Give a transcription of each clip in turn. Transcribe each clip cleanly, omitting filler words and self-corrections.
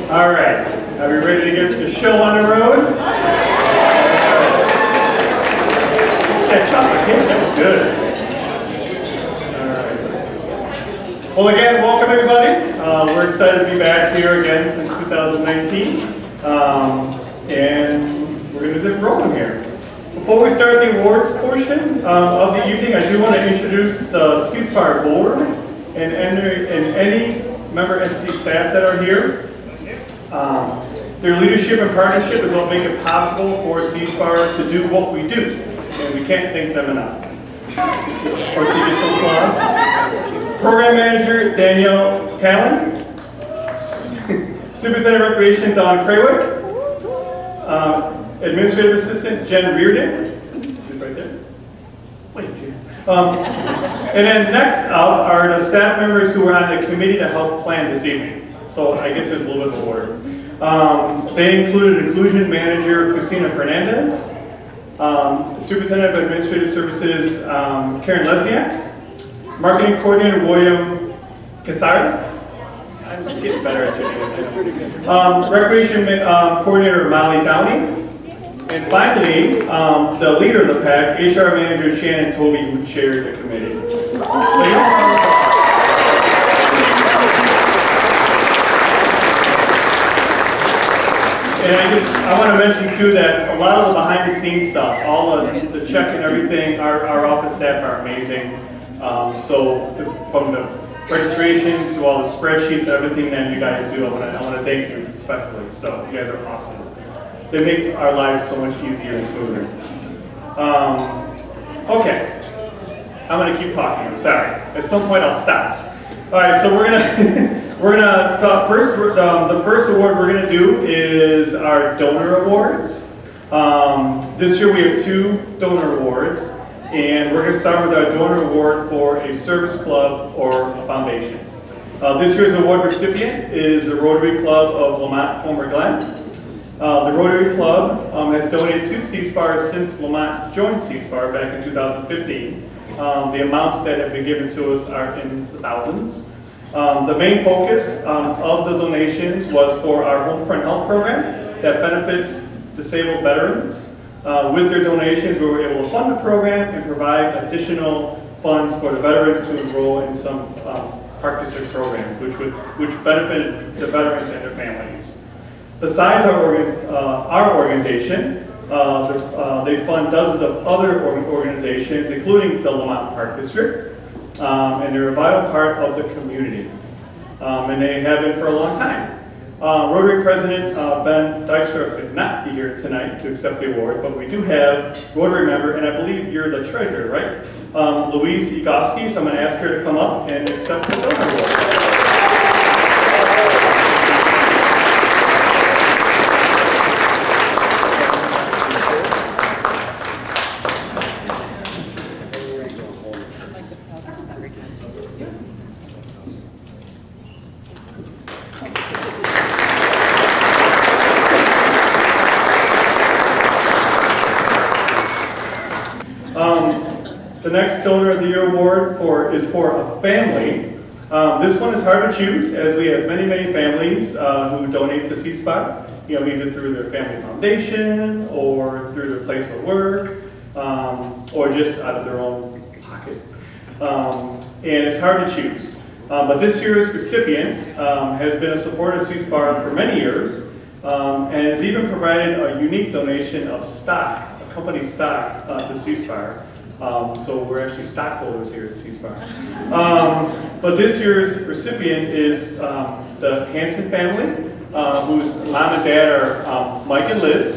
All right, are we ready to get the show on the road? That chocolate cake, that was good. All right. Well, again, welcome everybody. We're excited to be back here again since 2019. And we're going to get rolling here. Before we start the awards portion of the evening, I do want to introduce the SEASPAR board and any member entity staff that are here. Their leadership and partnership is what make it possible for SEASPAR to do what we do, and we can't thank them enough. Of course, you get some applause. Program Manager Danielle Talon, Superintendent of Recreation Don Craywick, Administrative Assistant Jen Reardon, right there. Wait, Jen. And then next up are the staff members who are on the committee to help plan this evening. So I guess there's a little bit of order. They included Inclusion Manager Christina Fernandez, Superintendent of Administrative Services Karen Lesniak, Marketing Coordinator William Casares. I'm getting better at your name. Recreation Coordinator Molly Downey. And finally, the leader of the pack, HR Manager Shannon Toby, who chaired the committee. And I want to mention too that a lot of the behind the scenes stuff, all the check and everything, our office staff are amazing. From the registration to all the spreadsheets and everything that you guys do, I want to thank you respectfully. So you guys are awesome. They make our lives so much easier and smoother. Okay, I'm gonna keep talking. I'm sorry. At some point, I'll stop. All right, so we're gonna start first. The first award we're gonna do is our donor awards. This year we have 2 donor awards, and we're gonna start with our donor award for a service club or a foundation. This year's award recipient is the Rotary Club of Lemont Homer Glen. The Rotary Club has donated to SEASPAR since Lemont joined SEASPAR back in 2015. The amounts that have been given to us are in the thousands. The main focus of the donations was for our Homefront Health program that benefits disabled veterans. With their donations, we were able to fund the program and provide additional funds for the veterans to enroll in some Park District programs, which benefited the veterans and their families. Besides our organization, they fund dozens of other organizations, including the Lemont Park District, and they're a vital part of the community, and they have been for a long time. Rotary President Ben Dykstra could not be here tonight to accept the award, but we do have Rotary member, and I believe you're the treasurer, right? Louise Egoski, so I'm going to ask her to come up and accept the donor award. The next Donor of the Year award is for a family. This one is hard to choose, as we have many families who donate to SEASPAR, either through their family foundation or through their place of work, or just out of their own pocket. And it's hard to choose. But this year's recipient has been a supporter of SEASPAR for many years, and has even provided a unique donation of stock, a company stock, to SEASPAR. So we're actually stockholders here at SEASPAR. But this year's recipient is the Hanson family, whose mom and dad are Mike and Liz,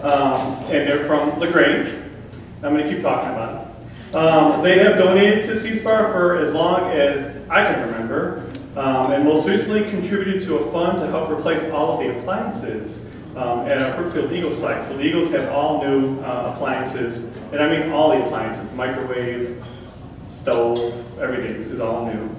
and they're from LaGrange. I'm going to keep talking about it. They have donated to SEASPAR for as long as I can remember, and most recently contributed to a fund to help replace all of the appliances at our Brookfield Eagles site. So the Eagles have all new appliances, and I mean all the appliances, microwave, stove, everything is all new.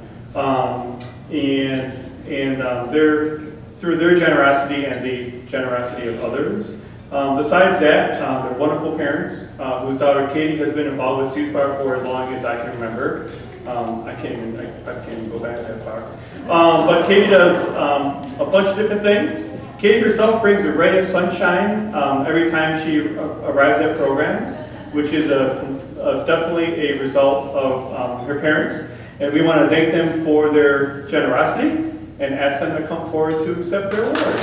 They're, through their generosity and the generosity of others. Besides that, they're wonderful parents whose daughter Katie has been involved with SEASPAR for as long as I can remember. I can't even go back that far. But Katie does a bunch of different things. Katie herself brings a ray of sunshine every time she arrives at programs, which is definitely a result of her parents. And we want to thank them for their generosity and ask them to come forward to accept their award.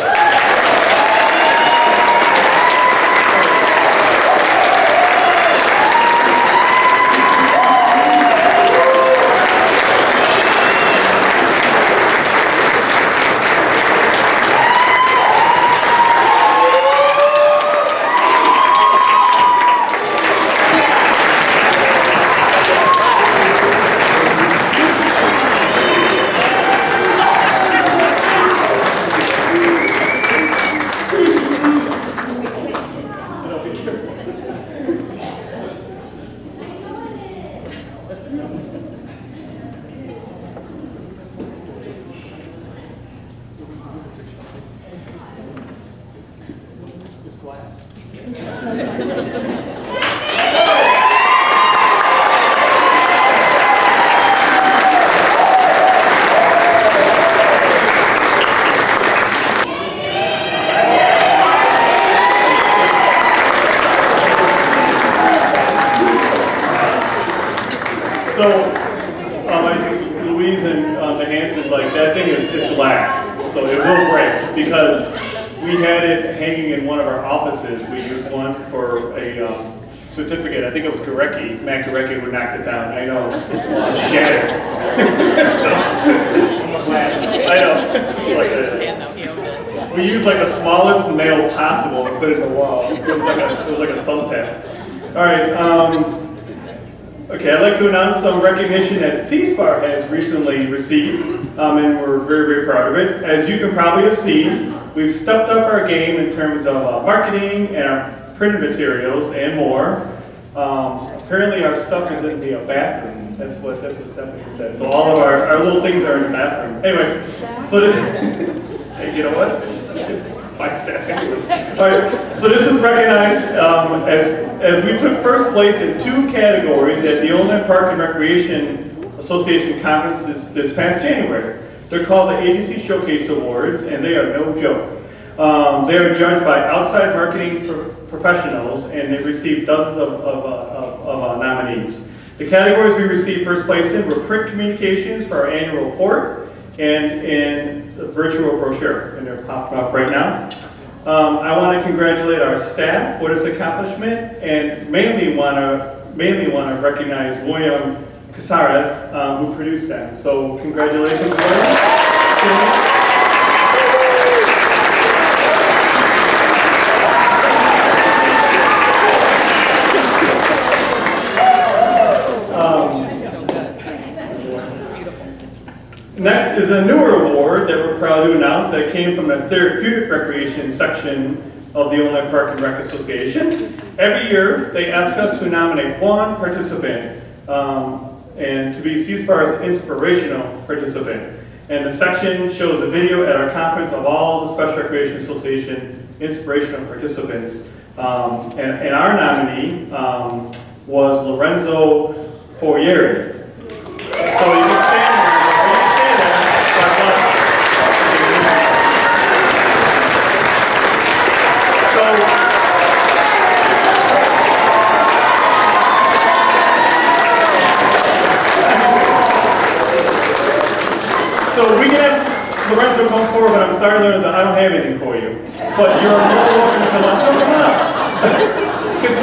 Louise and the Hansons, like, that thing is glass, so it will break, because we had it hanging in one of our offices. We used one for a certificate. I think it was Gurecki. Matt Gurecki would knock it down. I know. Shattered. I know. We used like the smallest nail possible and put it in the wall. It was like a thumbtack. All right. Okay, I'd like to announce some recognition that SEASPAR has recently received, and we're very, very proud of it. As you can probably have seen, we've stepped up our game in terms of marketing and our printed materials and more. Apparently our stuff is in the bathroom. That's what Stephanie said. So all of our little things are in the bathroom. Anyway, so this, hey, you know what? Fine staff anyways. All right, so this is recognized as we took first place in 2 categories at the Illinois Park and Recreation Association conference this past January. They're called the Agency Showcase Awards, and they are no joke. They are judged by outside marketing professionals, and they've received dozens of nominees. The categories we received first place in were print communications for our annual report and the virtual brochure, and they're popping up right now. I want to congratulate our staff for this accomplishment, and mainly want to recognize William Casares, who produced them. So congratulations, William. Next is a newer award that we're proud to announce that came from the Therapeutic Recreation section of the Illinois Park and Rec Association. Every year, they ask us to nominate one participant and to be SEASPAR's Inspirational participant. And the section shows a video at our conference of all the Special Recreation Association Inspirational participants. And our nominee was Lorenzo Fourieri. So you can stand there. So we can have Lorenzo come forward, but I'm sorry, Lorenzo, I don't have anything for you. But you're more welcome to come on. Because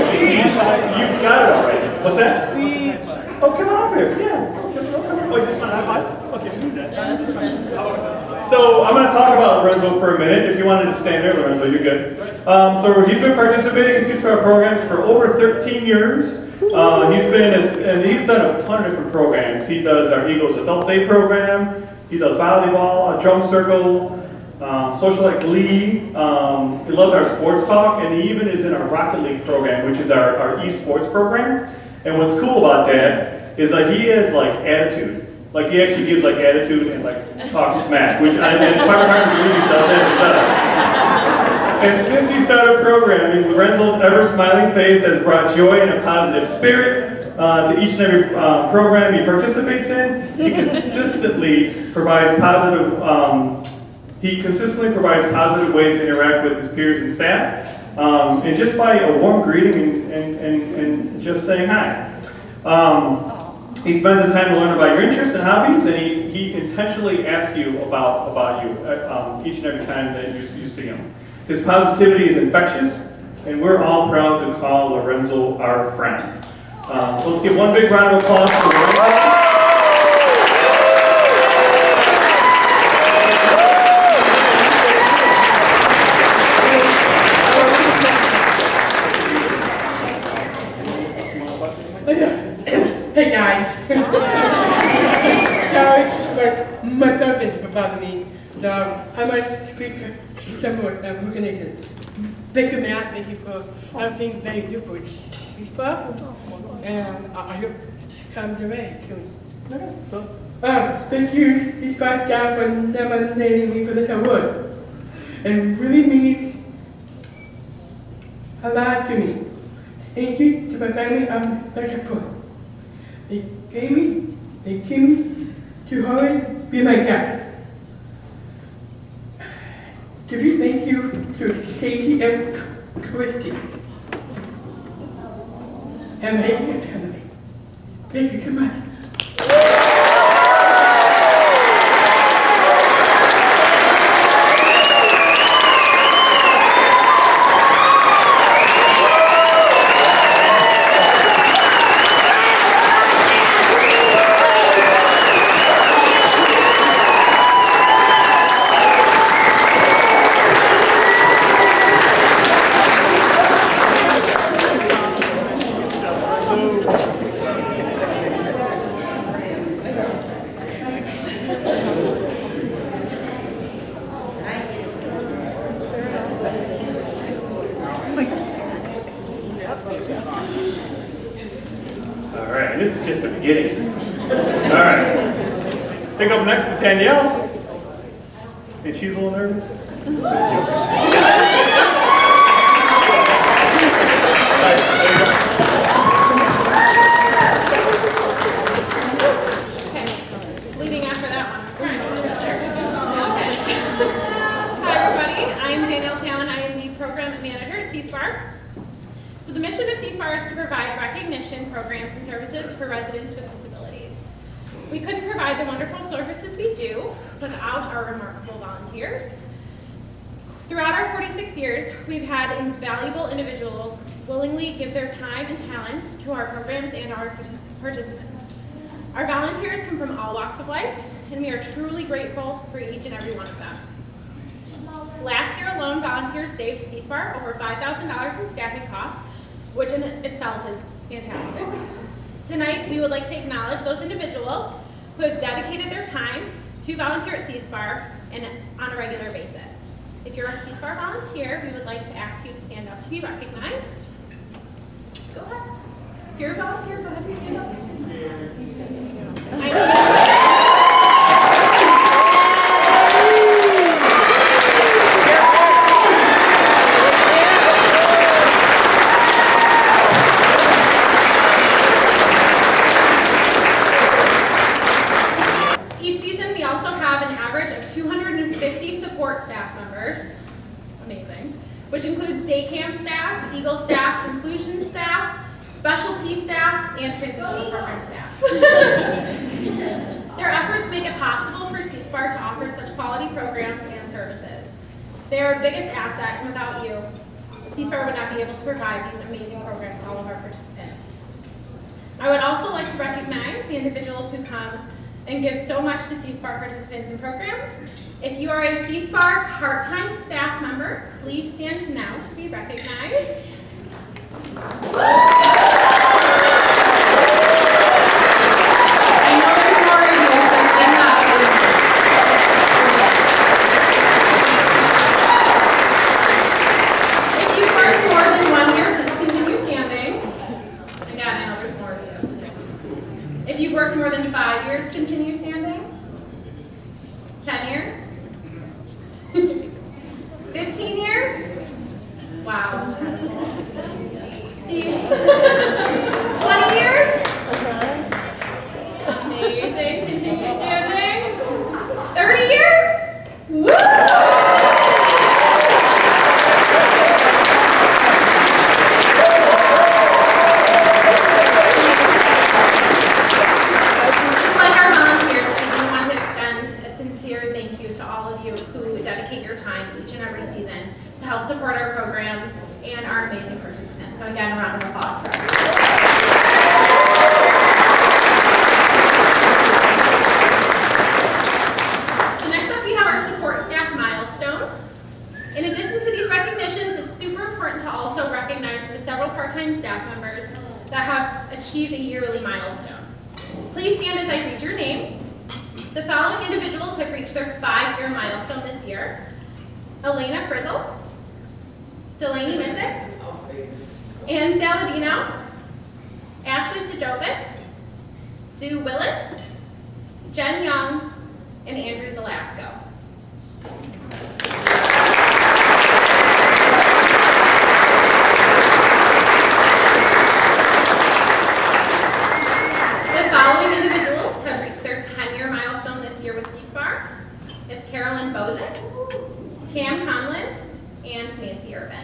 you've got it already. What's that? Oh, come on up here. Yeah. Oh, you just want a high five? Okay, do that. So I'm going to talk about Lorenzo for a minute. If you wanted to stand there, Lorenzo, you're good. So he's been participating in SEASPAR programs for over 13 years. He's done a ton of different programs. He does our Eagles Adult Day program. He does volleyball, a drum circle, Socialite League. He loves our sports talk, and he even is in our Rocket League program, which is our esports program. And what's cool about that is like he has like attitude. Like he actually gives like attitude and like talks smack, which it's quite hard to believe he does that. And since he started programming, Lorenzo's ever smiling face has brought joy and a positive spirit to each and every program he participates in. He consistently provides positive He consistently provides positive ways to interact with his peers and staff, and just by a warm greeting and just saying hi. He spends his time to learn about your interests and hobbies, and he intentionally asks you about you each and every time that you see him. His positivity is infectious, and we're all proud to call Lorenzo our friend. So let's give one big round of applause for Lorenzo. Hey guys. So it's like my husband about me. So I might speak some more recognition. Thank you, Matt. Thank you for everything that you do for SEASPAR. And I hope it comes your way soon. Thank you, SEASPAR staff, for nominating me for this award. It really means a lot to me. Thank you to my family and their support. They came to always be my guest. To be thank you to Stacy and Christy. And my family. Thank you so much. This is just the beginning. All right. I think up next is Danielle. And she's a little nervous. Okay. Leading after that one. Okay. Hi everybody. I'm Danielle Talon. I am the program manager at SEASPAR. So the mission of SEASPAR is to provide recognition, programs, and services for residents with disabilities. We couldn't provide the wonderful services we do without our remarkable volunteers. Throughout our 46 years, we've had invaluable individuals willingly give their time and talents to our programs and our participants. Our volunteers come from all walks of life, and we are truly grateful for each and every one of them. Last year alone, volunteers saved SEASPAR over $5,000 in staffing costs, which in itself is fantastic. Tonight, we would like to acknowledge those individuals who have dedicated their time to volunteer at SEASPAR and on a regular basis. If you're a SEASPAR volunteer, we would like to ask you to stand up to be recognized. Go ahead. If you're a volunteer, go ahead and stand up. Which includes day camp staff, Eagle staff, inclusion staff, specialty staff, and transitional program staff. Their efforts make it possible for SEASPAR to offer such quality programs and services. They are our biggest asset, and without you, SEASPAR would not be able to provide these amazing programs to all of our participants. I would also like to recognize the individuals who come and give so much to SEASPAR participants and programs. If you are a SEASPAR part-time staff member, please stand now to be recognized. I know there's more of you, so stand up. If you've worked more than 1 year, please continue standing. Again, I know there's more of you. If you've worked more than 5 years, continue standing. 10 years? 15 years? Wow. 20 years? Amazing. Continue standing. 30 years? Woo! your time each and every season to help support our programs and our amazing participants. So again, a round of applause for everyone. So next up we have our support staff milestone. In addition to these recognitions, it's super important to also recognize the several part-time staff members that have achieved a yearly milestone. Please stand as I read your name. The following individuals have reached their 5-year milestone this year: Elena Frizzle, Delaney Missick, Ann Saladino, Ashley Sejovic, Sue Willis, Jen Young, and Andrew Zelasco. The following individuals have reached their 10-year milestone this year with SEASPAR. It's Carolyn Bozick, Cam Conlon, and Nancy Irvin.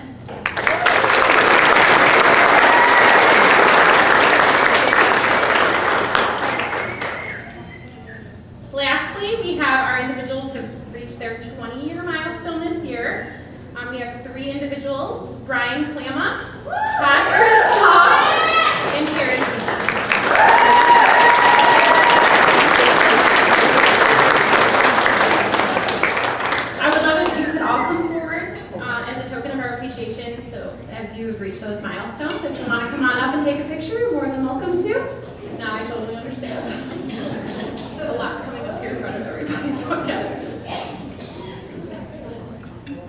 Lastly, we have our individuals who have reached their 20-year milestone this year. We have 3 individuals: Brian Clama, Todd Kristoff, and Karen Johnson. I would love if you could all come forward as a token of our appreciation, so as you have reached those milestones. If you want to come on up and take a picture, you're more than welcome to. Now I totally understand. There's a lot coming up here in front of everybody, so together.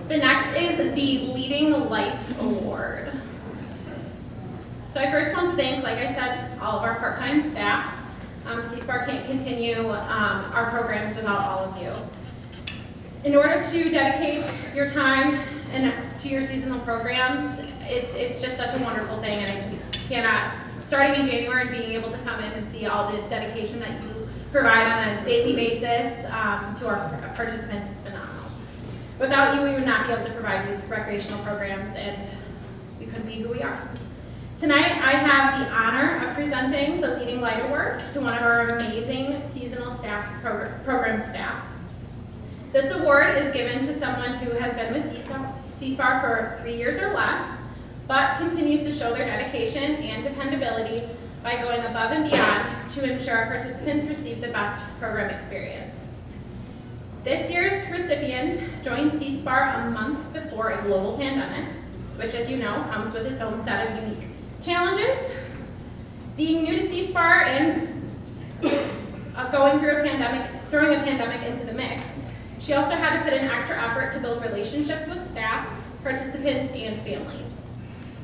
The next is the Leading Light Award. So I first want to thank, like I said, all of our part-time staff. SEASPAR can't continue our programs without all of you. In order to dedicate your time and to your seasonal programs, it's just such a wonderful thing, and I just cannot, starting in January, being able to come in and see all the dedication that you provide on a daily basis to our participants is phenomenal. Without you, we would not be able to provide these recreational programs, and we couldn't be who we are. Tonight, I have the honor of presenting the Leading Light Award to one of our amazing seasonal staff, program staff. This award is given to someone who has been with SEASPAR for 3 years or less, but continues to show their dedication and dependability by going above and beyond to ensure our participants receive the best program experience. This year's recipient joined SEASPAR a month before a global pandemic, which, as you know, comes with its own set of unique challenges. Being new to SEASPAR and going through a pandemic, throwing a pandemic into the mix, she also had to put in extra effort to build relationships with staff, participants, and families.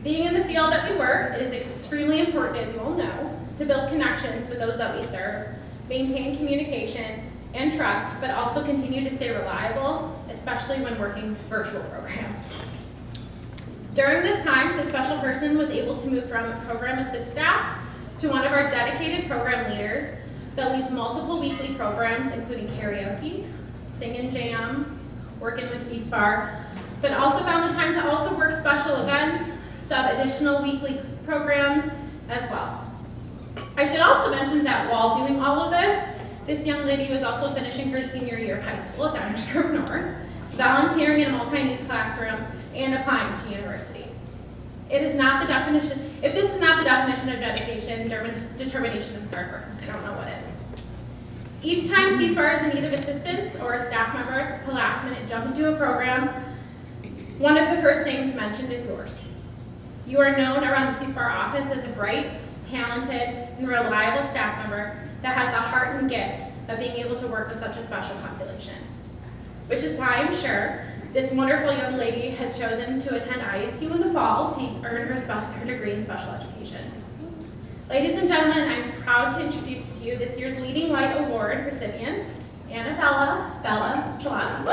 Being in the field that we work, it is extremely important, as you all know, to build connections with those that we serve, maintain communication and trust, but also continue to stay reliable, especially when working virtual programs. During this time, the special person was able to move from program assist staff to one of our dedicated program leaders that leads multiple weekly programs, including karaoke, sing and jam, working with SEASPAR, but also found the time to also work special events, sub additional weekly programs as well. I should also mention that while doing all of this young lady was also finishing her senior year of high school at Downers Grove North, volunteering in a multi-needs classroom, and applying to universities. It is not the definition, if this is not the definition of dedication, determination, and hard work, I don't know what is. Each time SEASPAR is in need of assistance or a staff member to last minute jump into a program, one of the first names mentioned is yours. You are known around the SEASPAR office as a bright, talented, and reliable staff member that has the heart and gift of being able to work with such a special population. Which is why I'm sure this wonderful young lady has chosen to attend ISU in the fall to earn her degree in special education. Ladies and gentlemen, I'm proud to introduce to you this year's Leading Light Award recipient, Annabella Bella Gelano.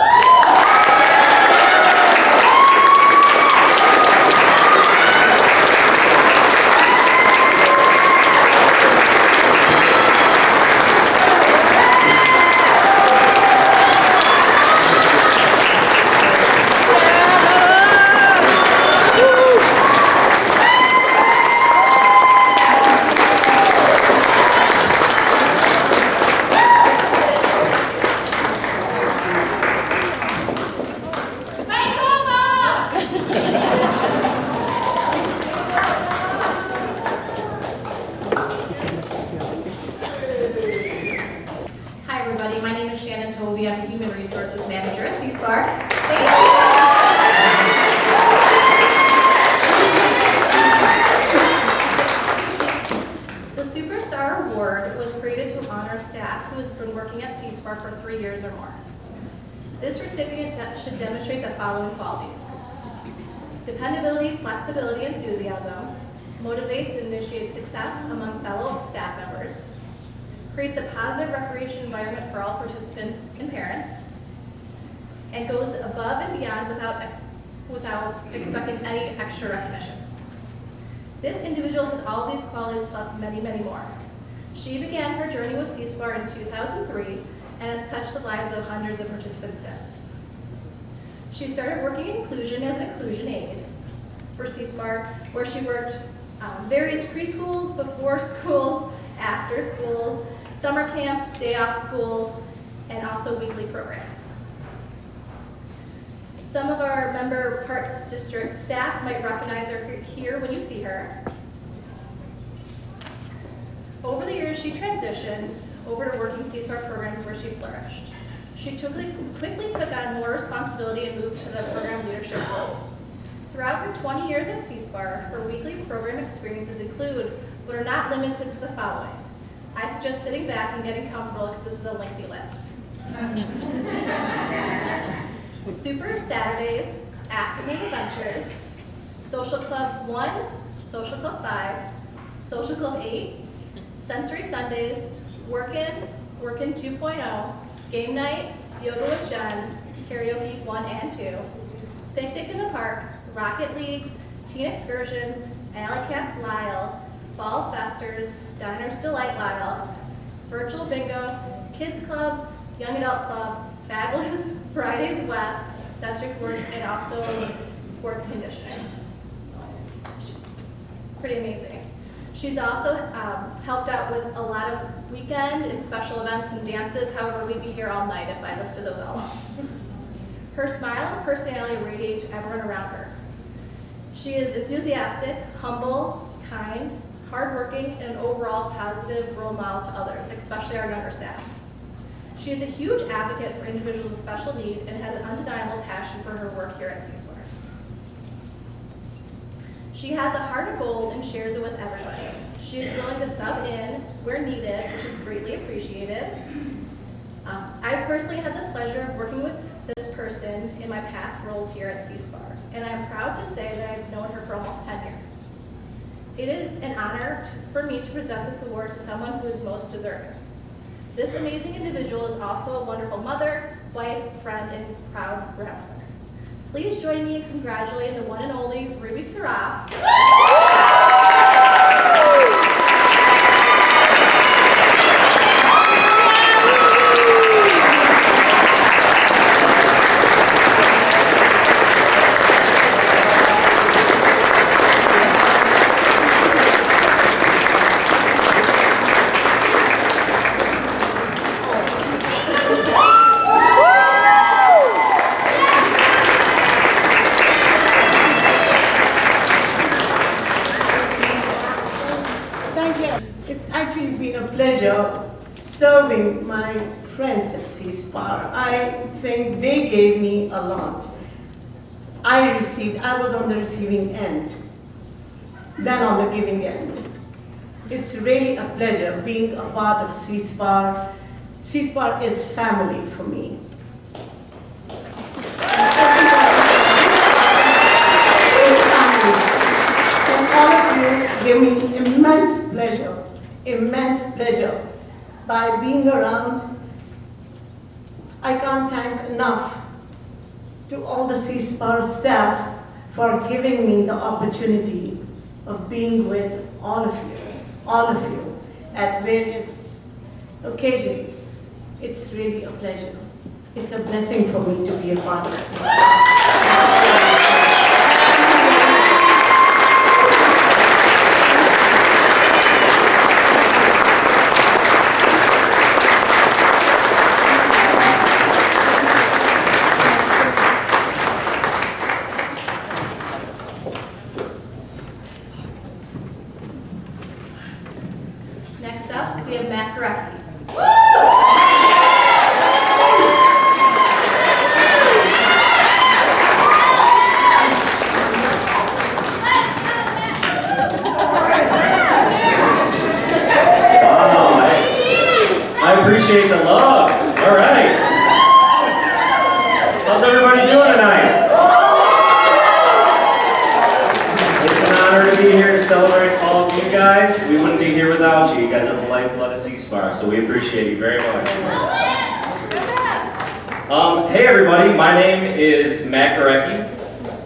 should demonstrate the following qualities. Dependability, flexibility, enthusiasm, motivates and initiates success among fellow staff members, creates a positive recreation environment for all participants and parents, and goes above and beyond without expecting any extra recognition. This individual has all these qualities plus many, many more. She began her journey with SEASPAR in 2003 and has touched the lives of hundreds of participants since. She started working in inclusion as an inclusion aide for SEASPAR, where she worked various preschools, before schools, after schools, summer camps, day off schools, and also weekly programs. Some of our member park district staff might recognize her here when you see her. Over the years, she transitioned over to working SEASPAR programs where she flourished. She quickly took on more responsibility and moved to the program leadership role. Throughout her 20 years at SEASPAR, her weekly program experiences include, but are not limited to the following. I suggest sitting back and getting comfortable because this is a lengthy list. Super Saturdays, afternoon adventures, Social Club 1, Social Club 5, Social Club 8, Sensory Sundays, Workin' 2.0, Game Night, Yoga with Jen, Karaoke 1 and 2, Picnic in the Park, Rocket League, Teen Excursion, Alley Cats Lisle, Fall Festers, Diners Delight Lisle, Virtual Bingo, Kids Club, Young Adult Club, Fabulous Fridays West, Sensory Sports, and also Sports Conditioning. Pretty amazing. She's also helped out with a lot of weekend and special events and dances. However, we'd be here all night if I listed those all off. Her smile and personality radiate to everyone around her. She is enthusiastic, humble, kind, hardworking, and an overall positive role model to others, especially our younger staff. She is a huge advocate for individuals with special need and has an undeniable passion for her work here at SEASPAR. She has a heart of gold and shares it with everybody. She is willing to sub in where needed, which is greatly appreciated. I've personally had the pleasure of working with this person in my past roles here at SEASPAR, and I'm proud to say that I've known her for almost 10 years. It is an honor for me to present this award to someone who is most deserving. This amazing individual is also a wonderful mother, wife, friend, and proud grandmother. Please join me in congratulating the one and only Ruby Saraf. Serving my friends at SEASPAR. I think they gave me a lot. I was on the receiving end, then on the giving end. It's really a pleasure being a part of SEASPAR. SEASPAR is family for me. It's family. And all of you give me immense pleasure. By being around, I can't thank enough to all the SEASPAR staff for giving me the opportunity of being with all of you at various occasions. It's really a pleasure. It's a blessing for me to be a part of SEASPAR. celebrate all of you guys. We wouldn't be here without you. You guys are the lifeblood of SEASPAR, so we appreciate you very much. Hey everybody, my name is Matt Gorecki.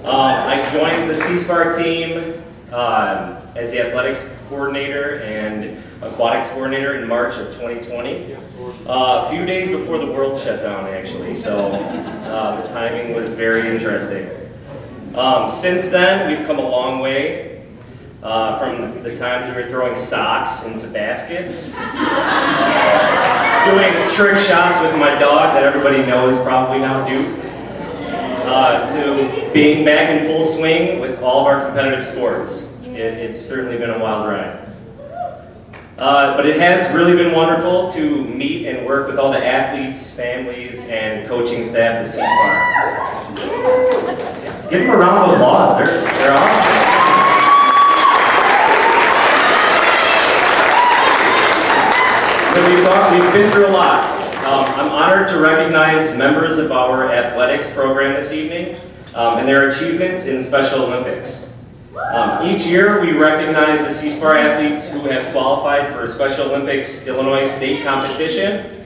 I joined the SEASPAR team as the athletics coordinator and aquatics coordinator in March of 2020. A few days before the world shut down, actually, so the timing was very interesting. Since then, we've come a long way from the times we were throwing socks into baskets, doing trick shots with my dog that everybody knows probably now, Duke, to being back in full swing with all of our competitive sports. It's certainly been a wild ride. But it has really been wonderful to meet and work with all the athletes, families, and coaching staff of SEASPAR. Give them a round of applause. They're awesome. So we've been through a lot. I'm honored to recognize members of our athletics program this evening and their achievements in Special Olympics. Each year, we recognize the SEASPAR athletes who have qualified for Special Olympics Illinois state competition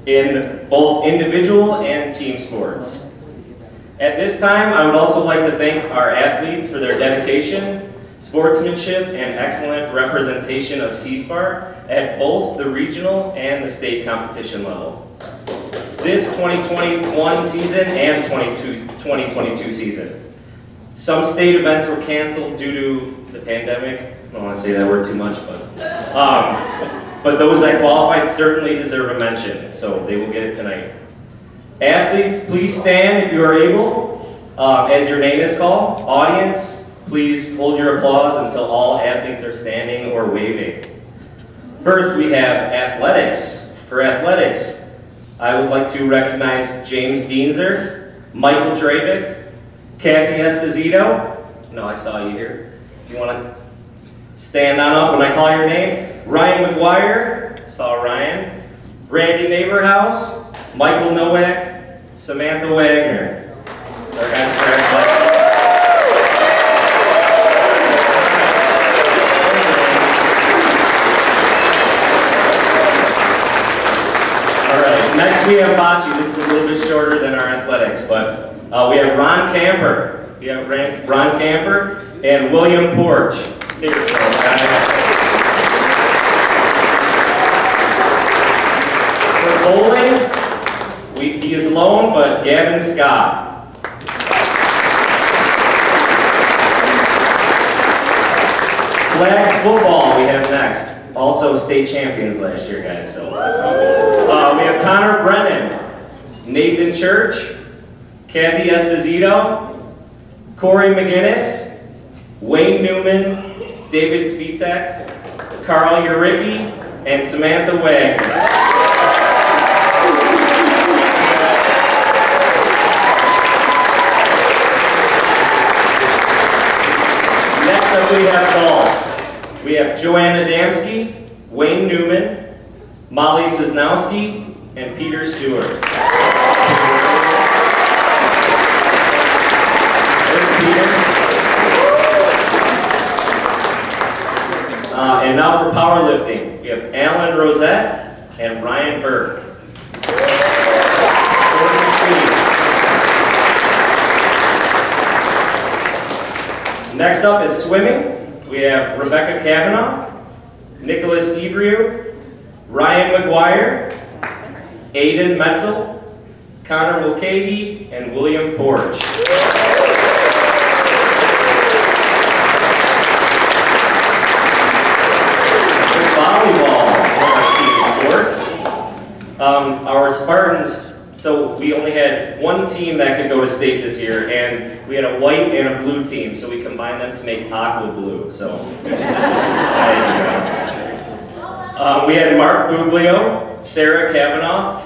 in both individual and team sports. At this time, I would also like to thank our athletes for their dedication, sportsmanship, and excellent representation of SEASPAR at both the regional and the state competition level. This 2021 season and 2022 season. Some state events were canceled due to the pandemic. I don't want to say that word too much, but those that qualified certainly deserve a mention, so they will get it tonight. Athletes, please stand if you are able as your name is called. Audience, please hold your applause until all athletes are standing or waving. First, we have athletics. For athletics, I would like to recognize James Dienzer, Michael Drabick, Kathy Esposito. No, I saw you here. You want to stand on up when I call your name? Ryan McGuire, saw Ryan. Randy Neighborhouse, Michael Nowak, Samantha Wagner. Our guys for athletics. All right, next we have bocce. This is a little bit shorter than our athletics, but we have Ron Camper. We have Ron Camper and William Porch. Take your phone, guys. For bowling, he is alone, but Gavin Scott. Flag football we have next. Also state champions last year, guys. So we have Connor Brennan, Nathan Church, Kathy Esposito, Corey McGinnis, Wayne Newman, David Svitek, Carl Uricki, and Samantha Wagner. Next up we have golf. We have Joanne Adamski, Wayne Newman, Molly Cisnowski, and Peter Stewart. And now for powerlifting, we have Alan Rosette and Ryan Burke. Next up is swimming. We have Rebecca Kavanaugh, Nicholas Ebreu, Ryan McGuire, Aiden Metzel, Connor Mulcahy, and William Porch. Volleyball, one of our team sports. Our Spartans, so we only had one team that could go to state this year, and we had a white and a blue team, so we combined them to make aqua blue. So we had Mark Buglio, Sarah Kavanaugh,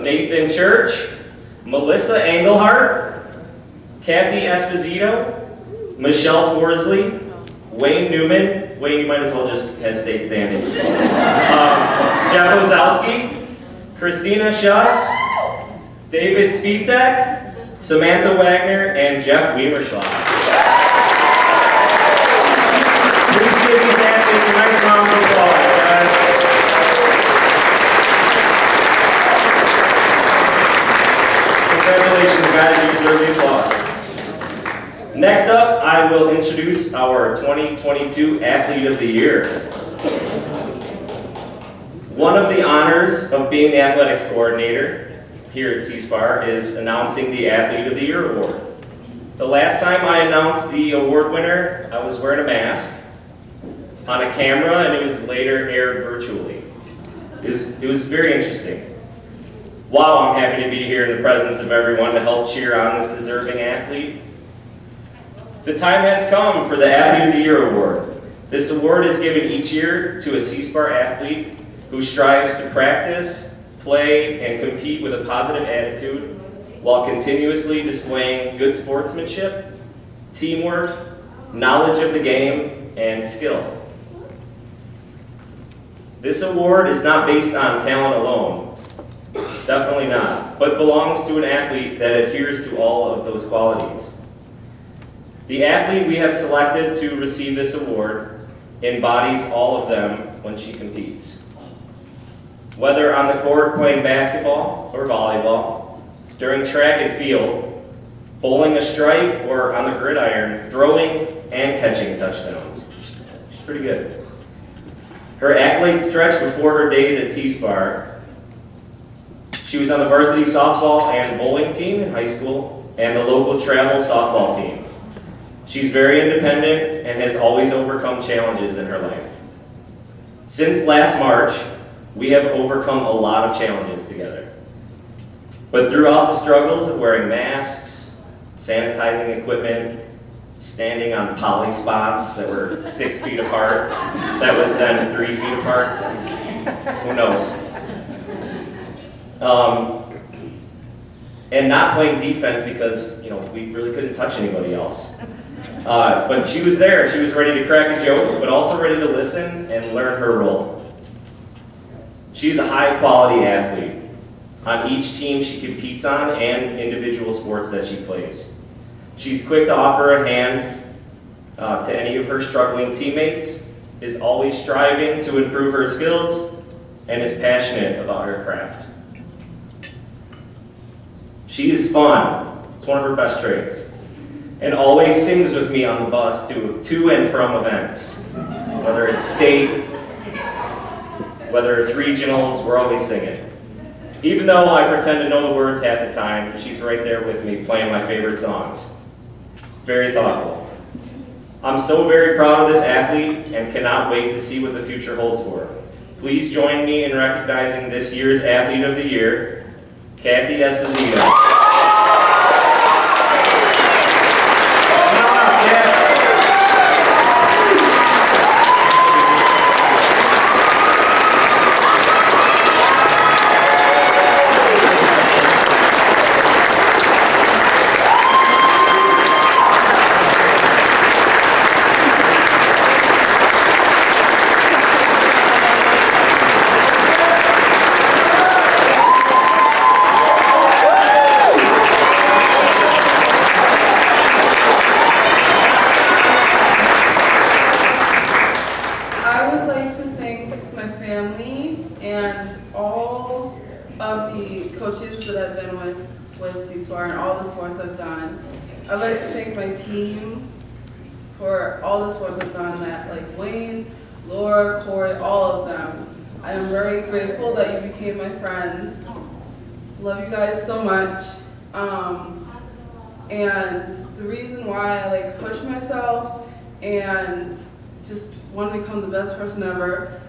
Nathan Church, Melissa Engelhart, Kathy Esposito, Michelle Forsley, Wayne Newman. Wayne, you might as well just have stayed standing. Jeff Ozowski, Christina Schutz, David Spitek, Samantha Wagner, and Jeff Wiemerschlag. Please give these athletes a nice round of applause, guys. Congratulations, guys, you deserve the applause. Next up, I will introduce our 2022 Athlete of the Year. One of the honors of being the athletics coordinator here at SEASPAR is announcing the Athlete of the Year award. The last time I announced the award winner, I was wearing a mask on a camera, and it was later aired virtually. It was very interesting. Wow, I'm happy to be here in the presence of everyone to help cheer on this deserving athlete. The time has come for the Athlete of the Year award. This award is given each year to a SEASPAR athlete who strives to practice, play, and compete with a positive attitude while continuously displaying good sportsmanship, teamwork, knowledge of the game, and skill. This award is not based on talent alone, definitely not, but belongs to an athlete that adheres to all of those qualities. The athlete we have selected to receive this award embodies all of them when she competes. Whether on the court playing basketball or volleyball, during track and field, bowling a strike, or on the gridiron, throwing and catching touchdowns. She's pretty good. Her accolades stretch before her days at SEASPAR. She was on the varsity softball and bowling team in high school and the local travel softball team. She's very independent and has always overcome challenges in her life. Since last March, we have overcome a lot of challenges together. But throughout the struggles of wearing masks, sanitizing equipment, standing on poly spots that were 6 feet apart, that was then 3 feet apart, who knows? And not playing defense because, we really couldn't touch anybody else. But she was there. She was ready to crack a joke, but also ready to listen and learn her role. She's a high-quality athlete on each team she competes on and individual sports that she plays. She's quick to offer a hand to any of her struggling teammates, is always striving to improve her skills, and is passionate about her craft. She is fun. It's one of her best traits. And always sings with me on the bus to and from events. Whether it's state, whether it's regionals, we're always singing. Even though I pretend to know the words half the time, she's right there with me playing my favorite songs. Very thoughtful. I'm so very proud of this athlete and cannot wait to see what the future holds for her. Please join me in recognizing this year's Athlete of the Year, Kathy Esposito. I'd like to thank my team for all the sports I've done, like Wayne, Laura, Corey, all of them. I am very grateful that you became my friends. Love you guys so much. And the reason why I push myself and just want to become the best person ever,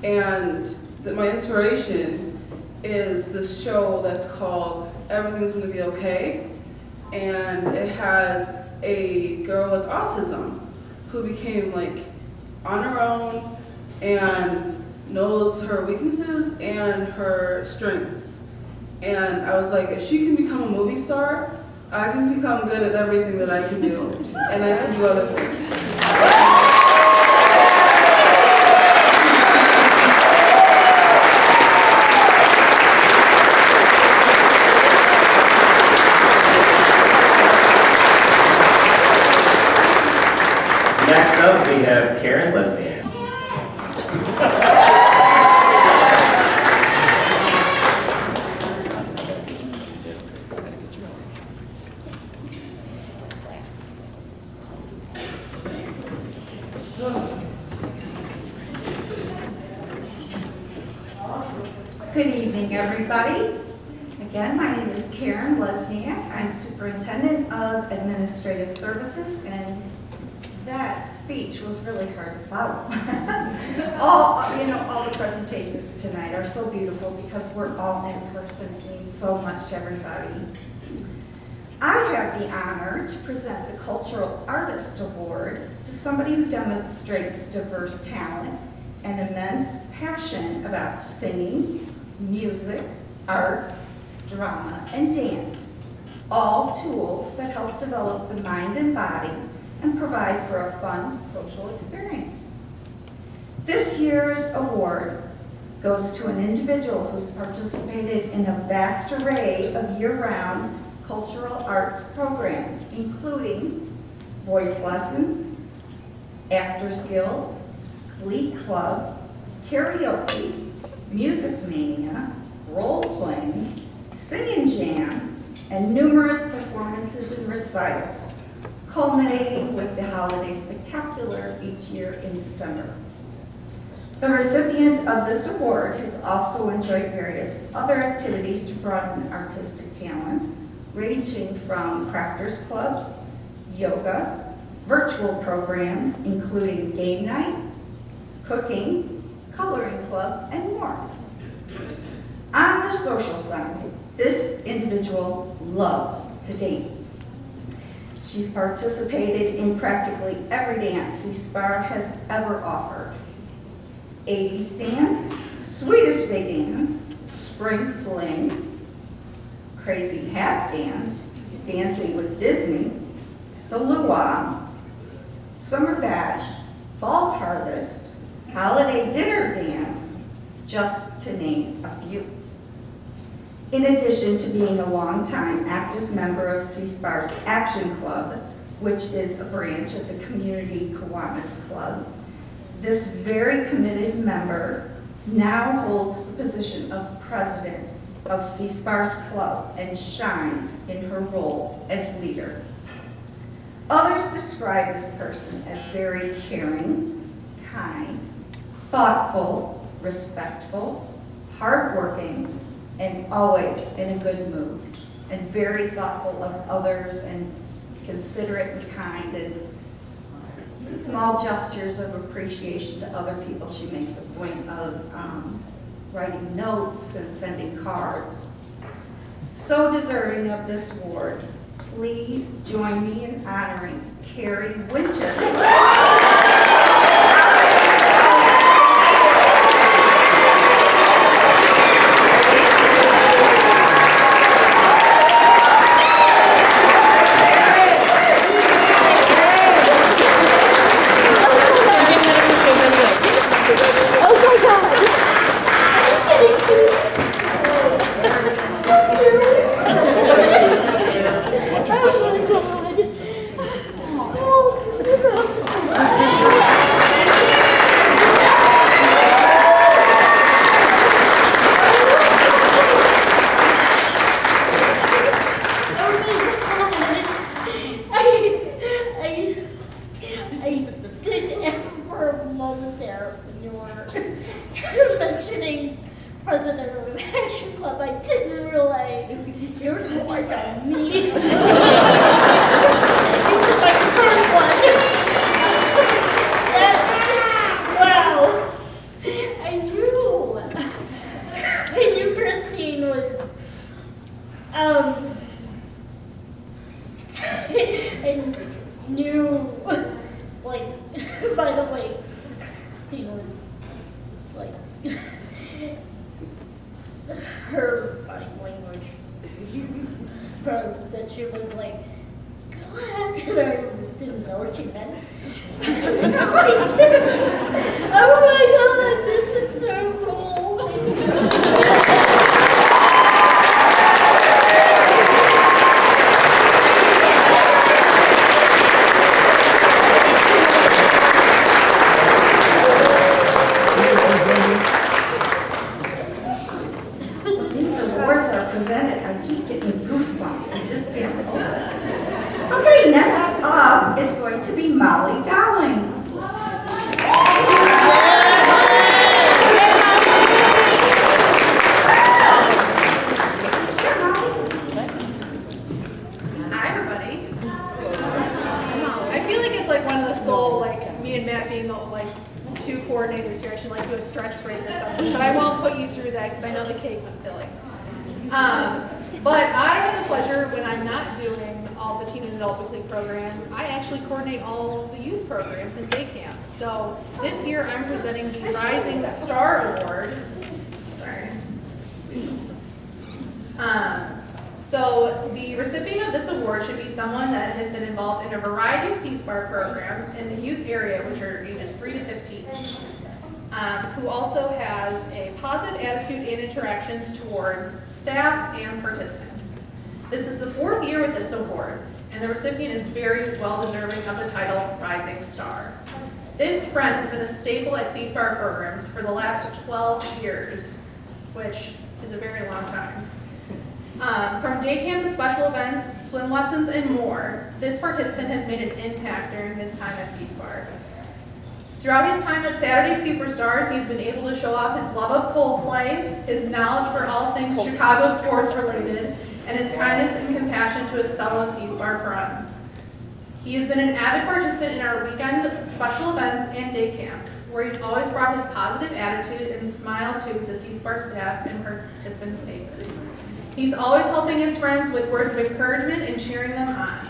and that my inspiration is this show that's called Everything's Gonna Be Okay. And it has a girl with autism who became on her own and knows her weaknesses and her strengths. And I was like, if she can become a movie star, I can become good at everything that I can do, and I can do other things. Next up, we have Karen Lesniak. Good evening, everybody. Again, my name is Karen Lesniak. I'm Superintendent of Administrative Services, and that speech was really hard to follow. all the presentations tonight are so beautiful because we're all in person. It means so much to everybody. I have the honor to present the Cultural Artist Award to somebody who demonstrates diverse talent and immense passion about singing, music, art, drama, and dance, all tools that help develop the mind and body and provide for a fun social experience. This year's award goes to an individual who's participated in a vast array of year-round cultural arts programs, including voice lessons, Actors Guild, Glee Club, karaoke, Music Mania, role-playing, singing jam, and numerous performances and recitals, culminating with the Holiday Spectacular each year in December. The recipient of this award has also enjoyed various other activities to broaden artistic talents, ranging from Crafters Club, yoga, virtual programs, including game night, cooking, coloring club, and more. On the social side, this individual loves to dance. She's participated in practically every dance SEASPAR has ever offered. 80s dance, Sweetest Day dance, Spring Fling, Crazy Hat dance, Dancing with Disney, the Luau, Summer Bash, Fall Harvest, Holiday Dinner Dance, just to name a few. In addition to being a longtime active member of SEASPAR's Action Club, which is a branch of the Community Kiwanis Club, this very committed member now holds the position of president of SEASPAR's club and shines in her role as leader. Others describe this person as very caring, kind, thoughtful, respectful, hardworking, and always in a good mood, and very thoughtful of others and considerate and kind, and small gestures of appreciation to other people. She makes a point of writing notes and sending cards. So deserving of this award, please join me in honoring Carrie Winter. to be Molly Dowling. Hi, everybody. I feel like it's like one of the sole, like me and Matt being the two coordinators here. I should do a stretch break or something, but I won't put you through that because I know the cake was filling. But I have the pleasure when I'm not doing all the teen and adult weekly programs, I actually coordinate all the youth programs in day camp. So this year I'm presenting the Rising Star Award. Sorry. So the recipient of this award should be someone that has been involved in a variety of SEASPAR programs in the youth area, which are ages 3 to 15, who also has a positive attitude and interactions toward staff and participants. This is the 4th year with this award, and the recipient is very well deserving of the title Rising Star. This friend has been a staple at SEASPAR programs for the last 12 years, which is a very long time. From day camp to special events, swim lessons, and more, this participant has made an impact during his time at SEASPAR. Throughout his time at Saturday Superstars, he's been able to show off his love of Coldplay, his knowledge for all things Chicago sports related, and his kindness and compassion to his fellow SEASPAR friends. He has been an avid participant in our weekend special events and day camps, where he's always brought his positive attitude and smile to the SEASPAR staff and participants' faces. He's always helping his friends with words of encouragement and cheering them on.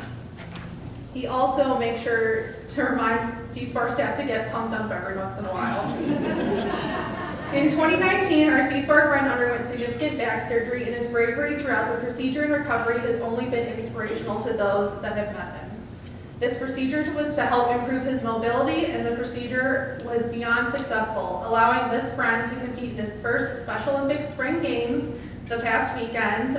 He also makes sure to remind SEASPAR staff to get pumped up every once in a while. In 2019, our SEASPAR friend underwent significant back surgery, and his bravery throughout the procedure and recovery has only been inspirational to those that have met him. This procedure was to help improve his mobility, and the procedure was beyond successful, allowing this friend to compete in his first Special Olympics Spring Games the past weekend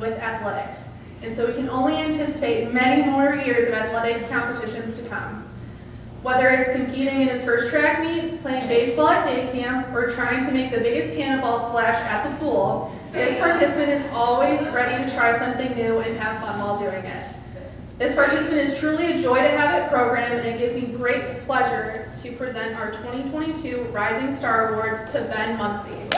with athletics. And so we can only anticipate many more years of athletics competitions to come. Whether it's competing in his first track meet, playing baseball at day camp, or trying to make the biggest cannonball splash at the pool, this participant is always ready to try something new and have fun while doing it. This participant is truly a joy to have at program, and it gives me great pleasure to present our 2022 Rising Star Award to Ben Muncie.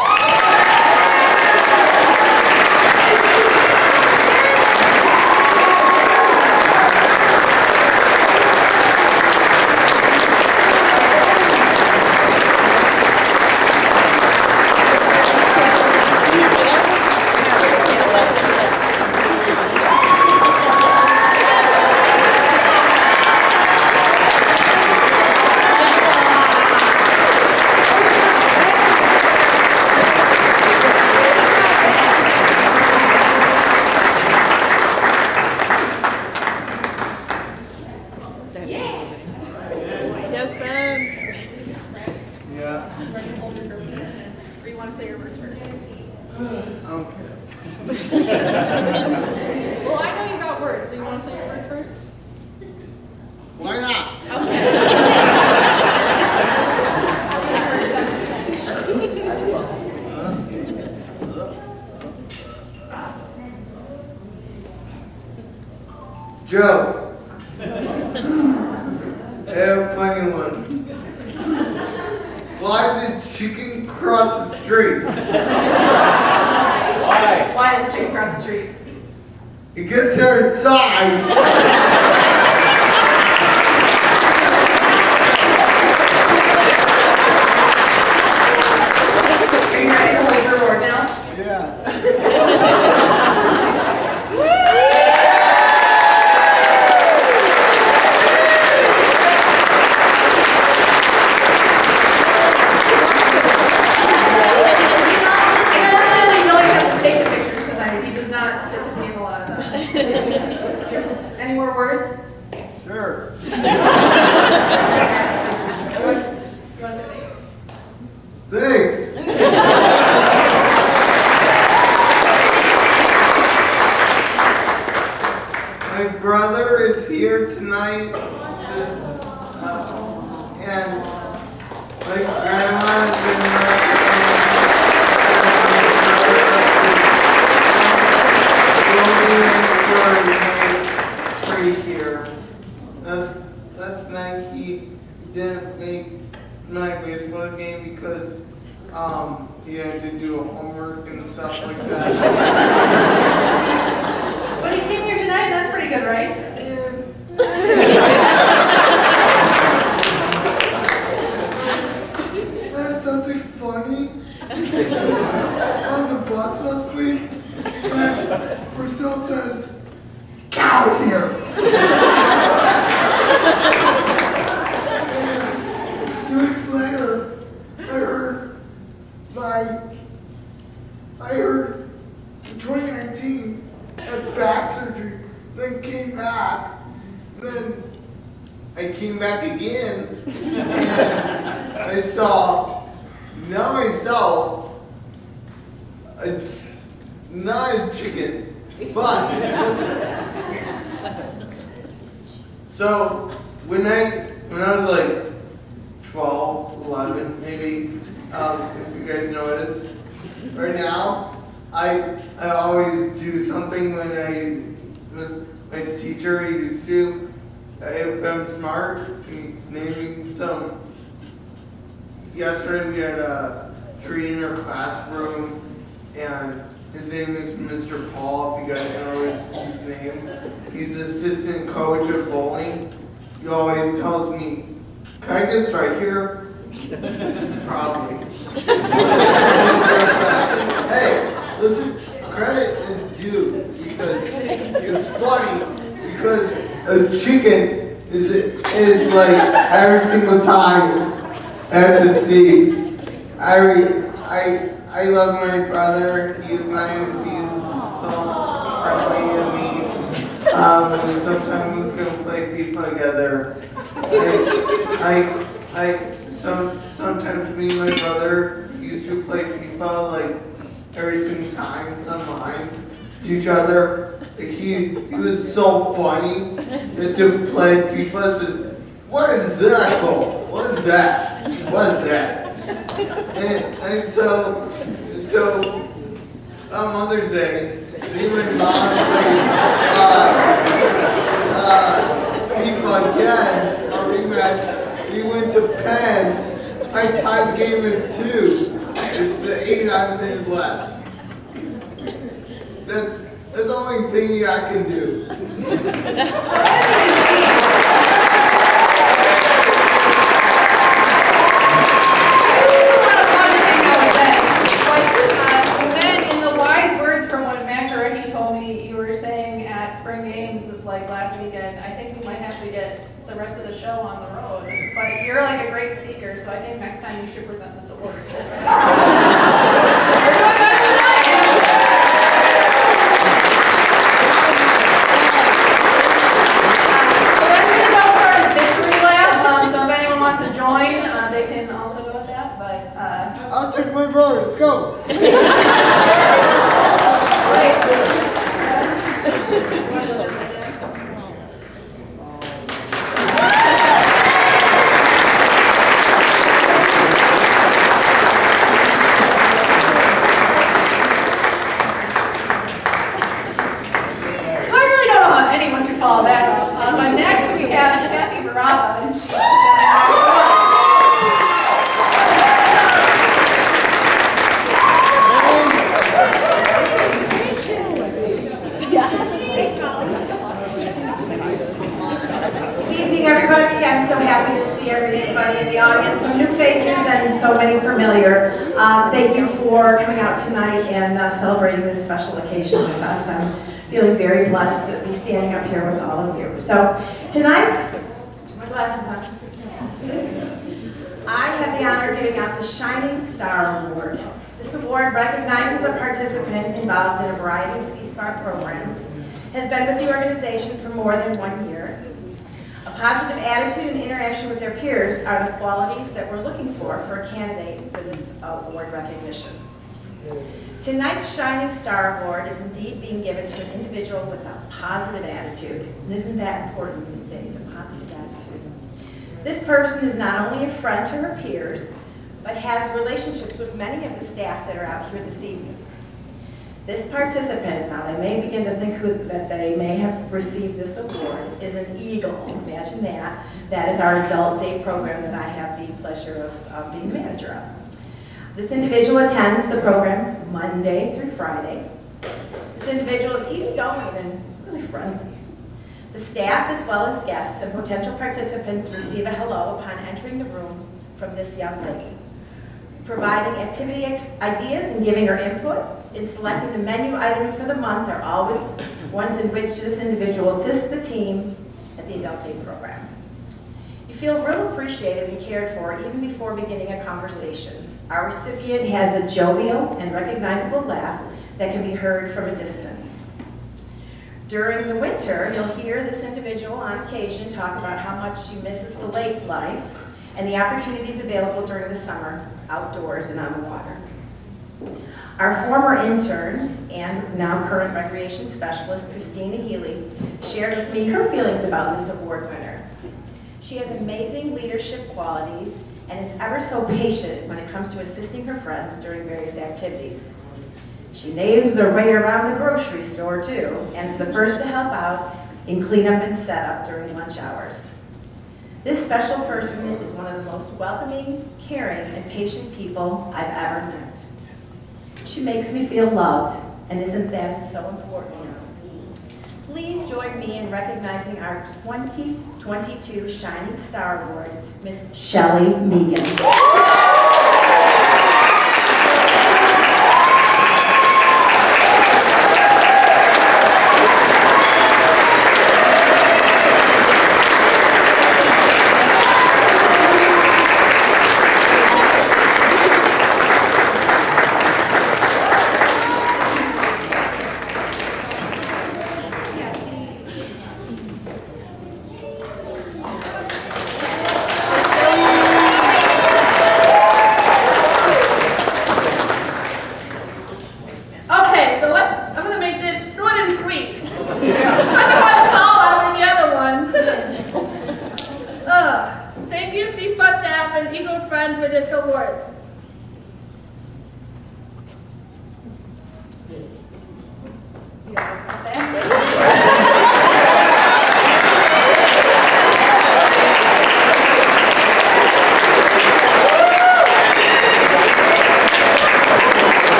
Joe. I have a funny one. Why did chicken cross the street? Why did the chicken cross the street? It gets to her side. Are you ready to hold your reward now? Yeah. Any more words? Sure. You want to say Thanks. My brother is here tonight and my grandma is in here. That's last night he didn't make my baseball game because he had to do homework and stuff like that. But he came here tonight, that's pretty good, right? That's something funny. On the bus last week, Marcel says, "Cow here." And 2 weeks later, I heard in 2019 had back surgery, then came back, then I came back again, and I saw not myself, not a chicken, but so when I was like 12, 11, maybe, if you guys know what it is. Right now, I always do something when I was my teacher. He used to, if I'm smart, he named me some. Yesterday we had a tree in our classroom, and his name is Mr. Paul, if you guys know his name. He's the assistant coach of bowling. He always tells me, "Can I get a strike here?" Probably. Hey, listen, credit is due because it's funny because a chicken is like every single time I have to see. I love my brother. He's nice. He's so friendly to me. And sometimes we can play FIFA together. Sometimes me and my brother used to play FIFA like every single time online to each other. Like he was so funny that to play FIFA. Says, "What is that called? What is that? What is that?" And so on Mother's Day, me and my mom played FIFA again, a rematch. We went to pens. I tied the game in 2. It's the 8 minutes left. That's the only thing I can do. Then, in the wise words from what Banquet he told me you were saying at spring games like last weekend, I think we might have to get the rest of the show on the road. But you're like a great speaker, so I think next time you should present this award. You're doing better than I am. So then we're going to start a victory lap. So if anyone wants to join, they can also go with that. But I'll take my brother. Let's go. Thank you for coming out tonight and celebrating this special occasion with us. I'm feeling very blessed to be standing up here with all of you. So tonight, my glasses on. I have the honor of giving out the Shining Star Award. This award recognizes a participant involved in a variety of SEASPAR programs, has been with the organization for more than 1 year. A positive attitude and interaction with their peers are the qualities that we're looking for a candidate for this award recognition. Tonight's Shining Star Award is indeed being given to an individual with a positive attitude. And isn't that important these days, a positive attitude? This person is not only a friend to her peers, but has relationships with many of the staff that are out here this evening. This participant, now they may begin to think that they may have received this award, is an Eagle. Imagine that. That is our adult day program that I have the pleasure of being the manager of. This individual attends the program Monday through Friday. This individual is easygoing and really friendly. The staff, as well as guests and potential participants, receive a hello upon entering the room from this young lady, providing activity ideas and giving her input in selecting the menu items for the month are always ones in which this individual assists the team at the Adult Day program. You feel real appreciated and cared for even before beginning a conversation. Our recipient has a jovial and recognizable laugh that can be heard from a distance. During the winter, you'll hear this individual on occasion talk about how much she misses the lake life and the opportunities available during the summer, outdoors and on the water. Our former intern and now current recreation specialist, Christina Healy, shared with me her feelings about this award winner. She has amazing leadership qualities and is ever so patient when it comes to assisting her friends during various activities. She knows her way around the grocery store too, and is the first to help out in cleanup and setup during lunch hours. This special person is one of the most welcoming, caring, and patient people I've ever met. She makes me feel loved, and isn't that so important? Please join me in recognizing our 2022 Shining Star Award, Miss Shelley Megan. Okay, so I'm gonna make this short and sweet. I don't want to fall out in the other one. Thank you, SEASPAR staff and Eagle Friend for this award.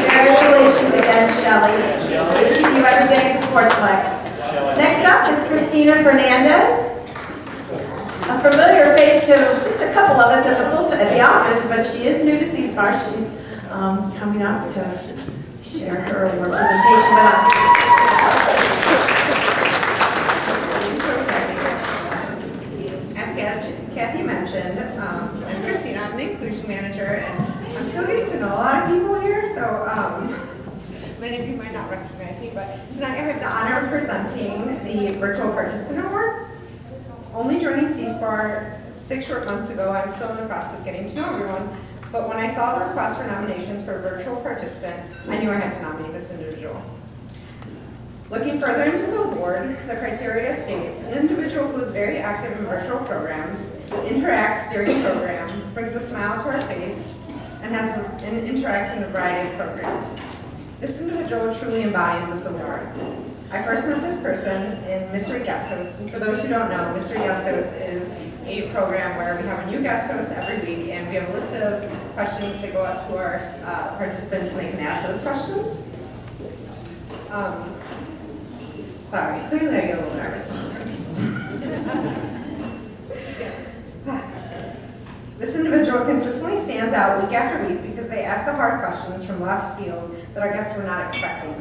Congratulations again, Shelley. It's good to see you every day at the Sportsplex. Next up is Christina Fernandez. A familiar face to just a couple of us at the office, but she is new to SEASPAR. She's coming up to share her award presentation with us. As Kathy mentioned, I'm Christina, I'm the inclusion manager, and I'm still getting to know a lot of people here, so many of you might not recognize me, but tonight I have the honor of presenting the Virtual Participant Award. Only joining SEASPAR 6 short months ago, I'm still in the process of getting to know everyone, but when I saw the request for nominations for a virtual participant, I knew I had to nominate this individual. Looking further into the award, the criteria states, an individual who is very active in virtual programs, interacts during the program, brings a smile to our face, and interacts in a variety of programs. This individual truly embodies this award. I first met this person in Mystery Guest Host, and for those who don't know, Mystery Guest Host is a program where we have a new guest host every week, and we have a list of questions that go out to our participants, and they can ask those questions. Sorry, clearly I get a little nervous. This individual consistently stands out week after week because they ask the hard questions from left field that our guests were not expecting.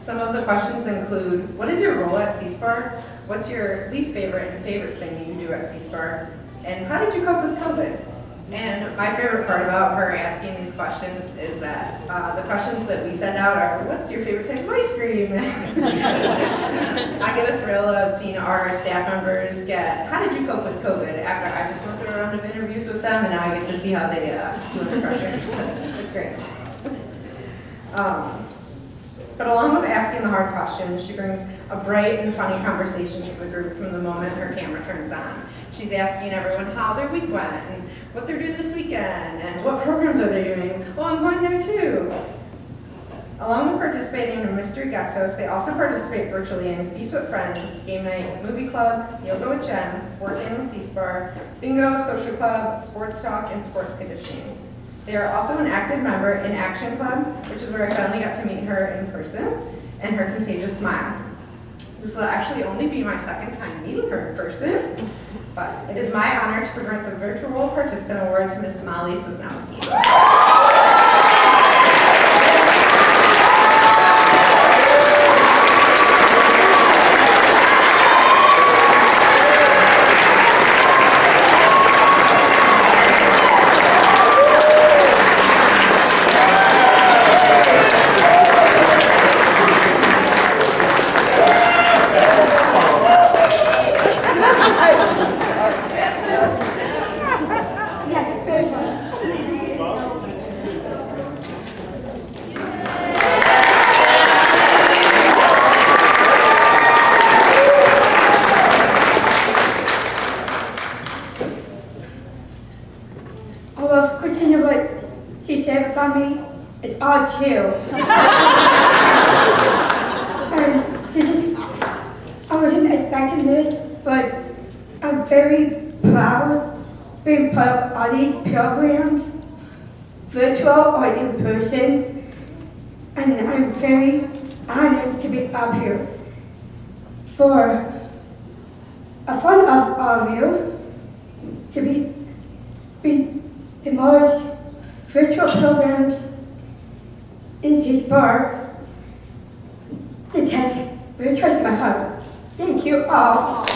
Some of the questions include, what is your role at SEASPAR? What's your least favorite and favorite thing that you do at SEASPAR? And how did you cope with COVID? And my favorite part about her asking these questions is that the questions that we send out are, what's your favorite type of ice cream? I get a thrill of seeing our staff members get, how did you cope with COVID? After I just went through a round of interviews with them, and now I get to see how they do under pressure. So it's great. But along with asking the hard questions, she brings a bright and funny conversation to the group from the moment her camera turns on. She's asking everyone how their week went and what they're doing this weekend and what programs are they doing. Oh, I'm going there too. Along with participating in a mystery guest host, they also participate virtually in Feast with Friends, Game Night, Movie Club, Yoga with Jen, Working with SEASPAR, Bingo, Social Club, Sports Talk, and Sports Conditioning. They are also an active member in Action Club, which is where I finally got to meet her in person, and her contagious smile. This will actually only be my second time meeting her in person, but it is my honor to present the Virtual Participant Award to Ms. Molly Sosnowski. Virtual or in person, and I'm very honored to be up here for a fun of all of you to be the most virtual programs in SEASPAR. This has really touched my heart. Thank you all.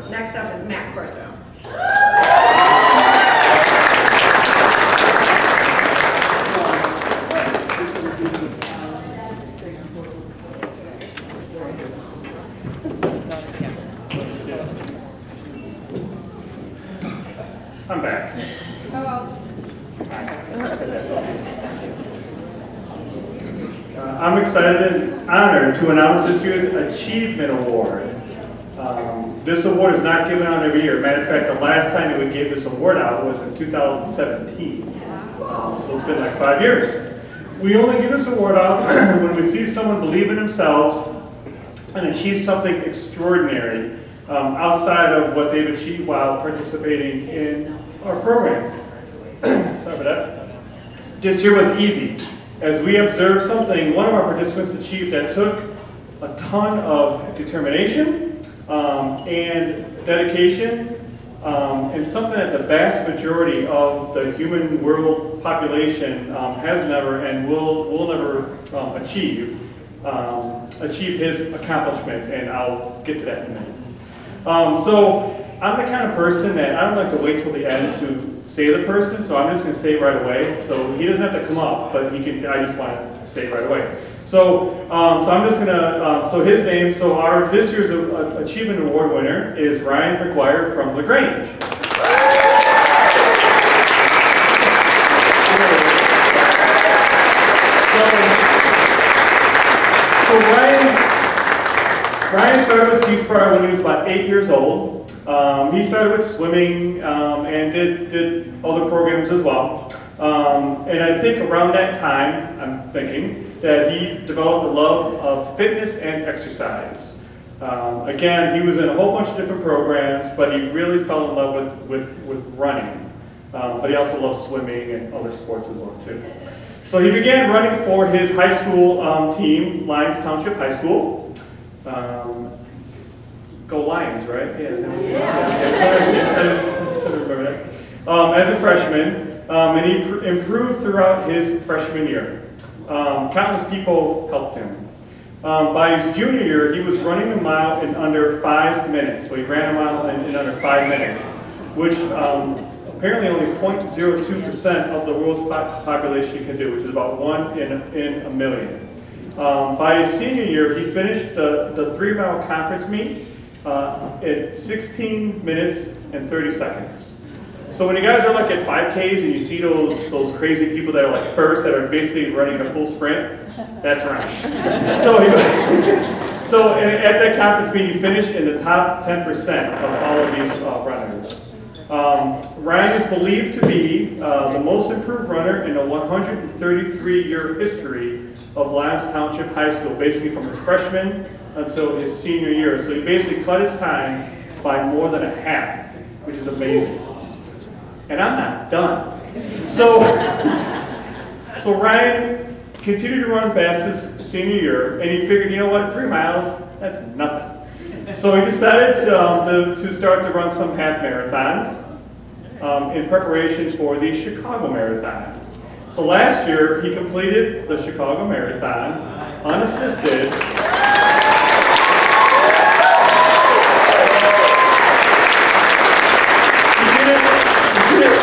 Next up is Matt Corso. I'm back. I'm excited and honored to announce this year's Achievement Award. This award is not given out every year. Matter of fact, the last time that we gave this award out was in 2017. So it's been like 5 years. We only give this award out when we see someone believe in themselves and achieve something extraordinary outside of what they've achieved while participating in our programs. Sorry for that. This year was easy. As we observed something one of our participants achieved that took a ton of determination and dedication, and something that the vast majority of the human world population has never and will never achieve his accomplishments, and I'll get to that in a minute. So I'm the kind of person that I don't like to wait till the end to say the person, so I'm just going to say it right away. So he doesn't have to come up, but he can. I just want to say it right away. So, I'm just gonna. So his name. So this year's Achievement Award winner is Ryan McGuire from the Grange. So Ryan started with SEASPAR when he was about 8 years old. He started with swimming and did other programs as well. And I think around that time, I'm thinking, that he developed a love of fitness and exercise. Again, he was in a whole bunch of different programs, but he really fell in love with running. But he also loved swimming and other sports as well too. So he began running for his high school team, Lyons Township High School. Go Lions, right? Yeah. I remember that. As a freshman, and he improved throughout his freshman year. Countless people helped him. By his junior year, he was running a mile in under 5 minutes. So he ran a mile in under 5 minutes, which apparently only 0.02% of the world's population can do, which is about 1 in a million. By his senior year, he finished the 3-mile conference meet at 16 minutes and 30 seconds. So when you guys are like at 5Ks and you see those crazy people that are like first, that are basically running a full sprint, that's Ryan. So at that conference meet, he finished in the top 10% of all of these runners. Ryan is believed to be the most improved runner in a 133-year history of Lyons Township High School, basically from his freshman until his senior year. So he basically cut his time by more than a half, which is amazing. And I'm not done. So Ryan continued to run fast his senior year, and he figured, you know what, 3 miles, that's nothing. So he decided to start to run some half marathons in preparation for the Chicago Marathon. So last year, he completed the Chicago Marathon unassisted. He did it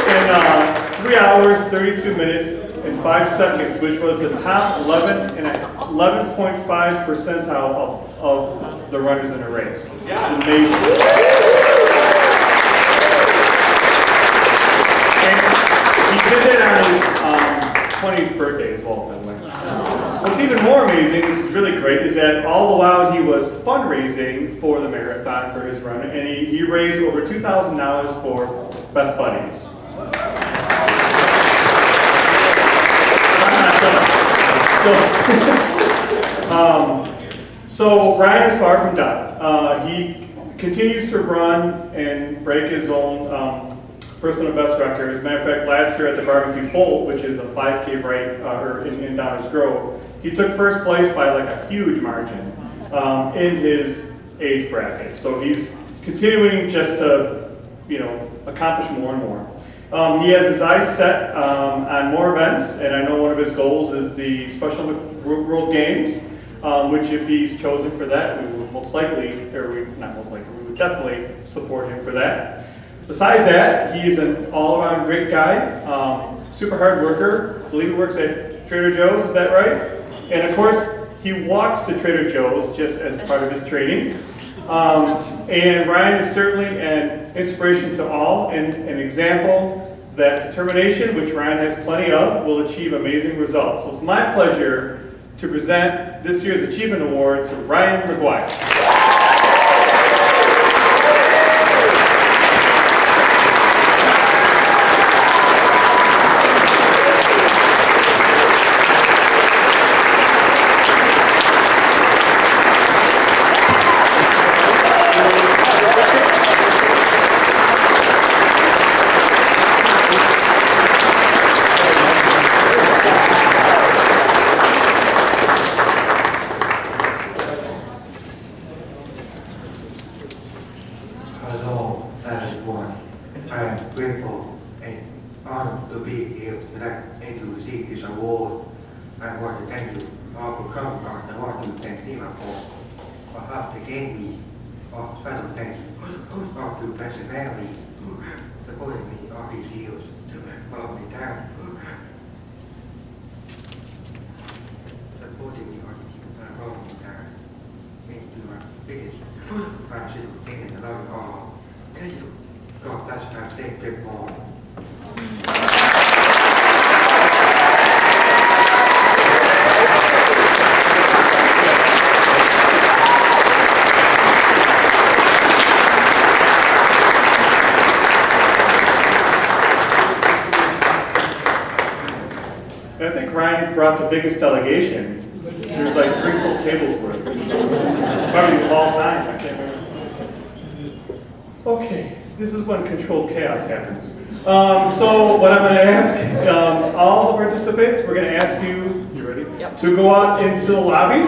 in 3 hours, 32 minutes, and 5 seconds, which was the top 11.5 percentile of the runners in the race. Yeah. Amazing. And he did it on his 20th birthday as well, by the way. What's even more amazing, which is really great, is that all the while he was fundraising for the marathon for his run, and he raised over $2,000 for Best Buddies. So Ryan is far from done. He continues to run and break his own personal best record. As a matter of fact, last year at the Barbecue Bolt, which is a 5K in Downers Grove, he took first place by like a huge margin in his age bracket. So he's continuing just to, accomplish more and more. He has his eyes set on more events, and I know one of his goals is the Special World Games, which if he's chosen for that, we will we would definitely support him for that. Besides that, he's an all-around great guy, super hard worker. I believe he works at Trader Joe's, is that right? And of course, he walks to Trader Joe's just as part of his training. And Ryan is certainly an inspiration to all and an example that determination, which Ryan has plenty of, will achieve amazing results. So it's my pleasure to present this year's Achievement Award to Ryan McGuire. Brought the biggest delegation. There's like 3 full tables worth. Probably of all time, I can't remember. Okay, this is when controlled chaos happens. So what I'm going to ask all the participants, we're going to ask you ready? Yep. To go out into the lobby,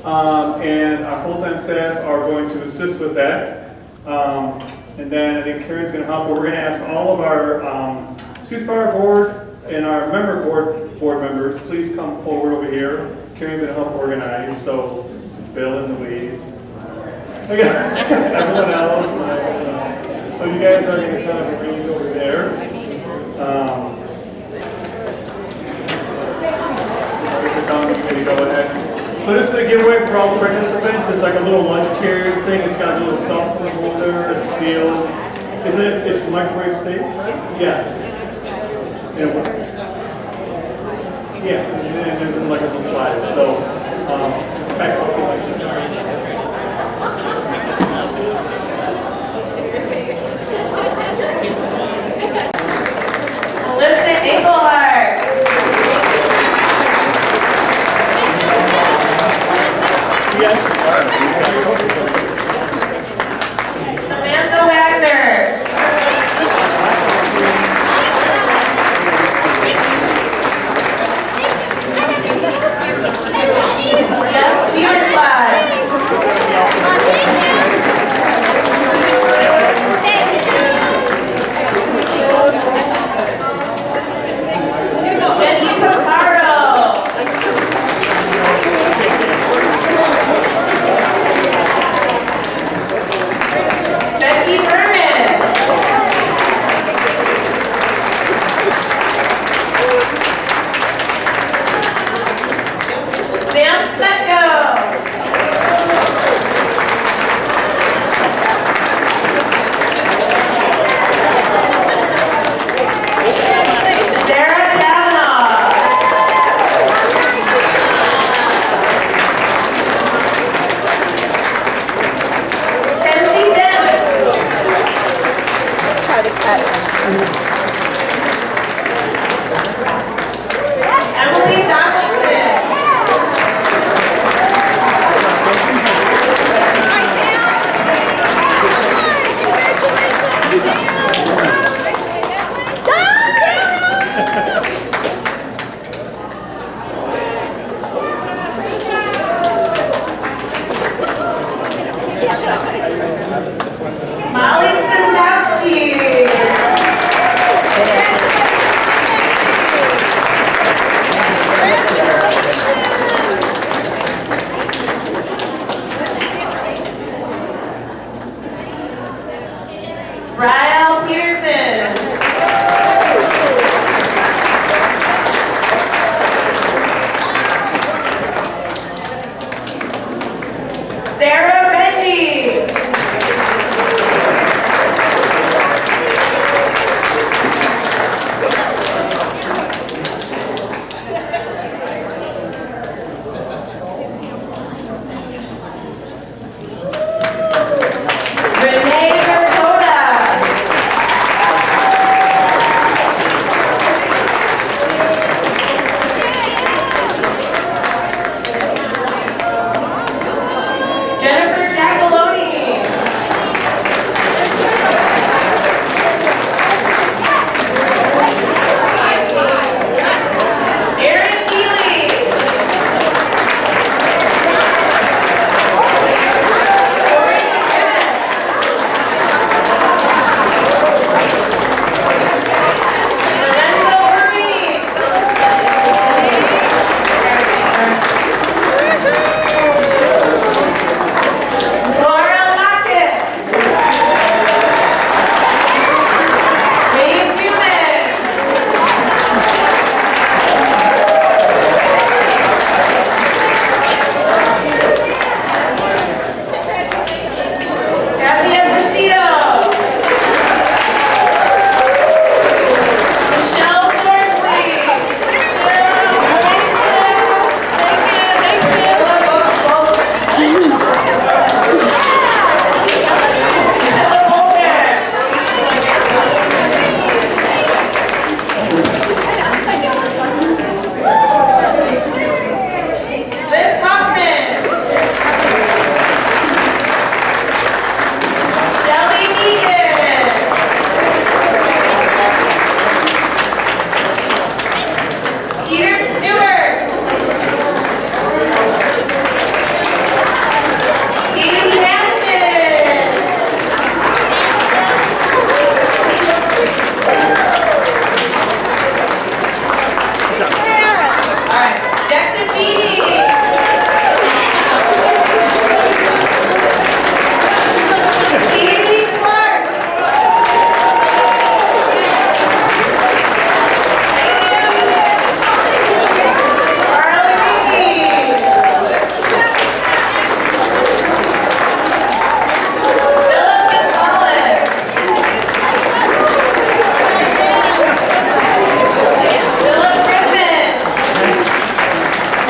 and our full-time staff are going to assist with that. And then I think Karen's going to help, but we're going to ask all of our SEASPAR board and our member board members, please come forward over here. Karen's going to help organize, so Bill and Louise. Everyone else. So you guys are going to kind of arrange over there. Go ahead. So this is a giveaway for all the participants. It's like a little lunch carrier thing. It's got a little cell phone holder. It seals. It's microwave safe? Yeah. Yeah, and there's like a little platter. So, back up like this. Listen, Engelhardt. Samantha Wagner. Jeff Bierschlag.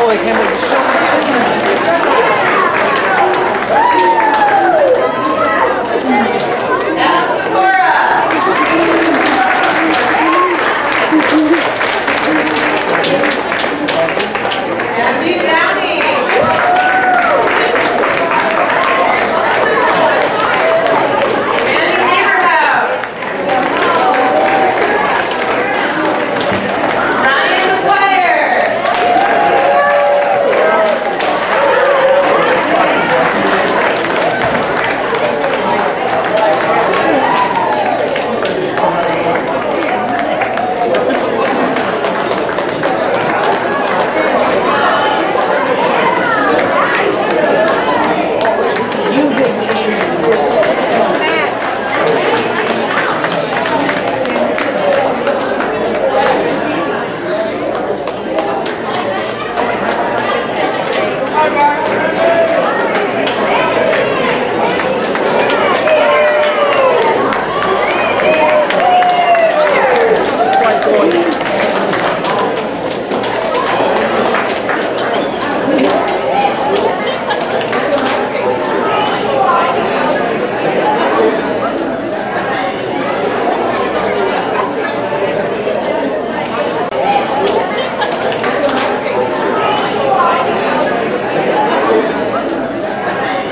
Oh, I can't believe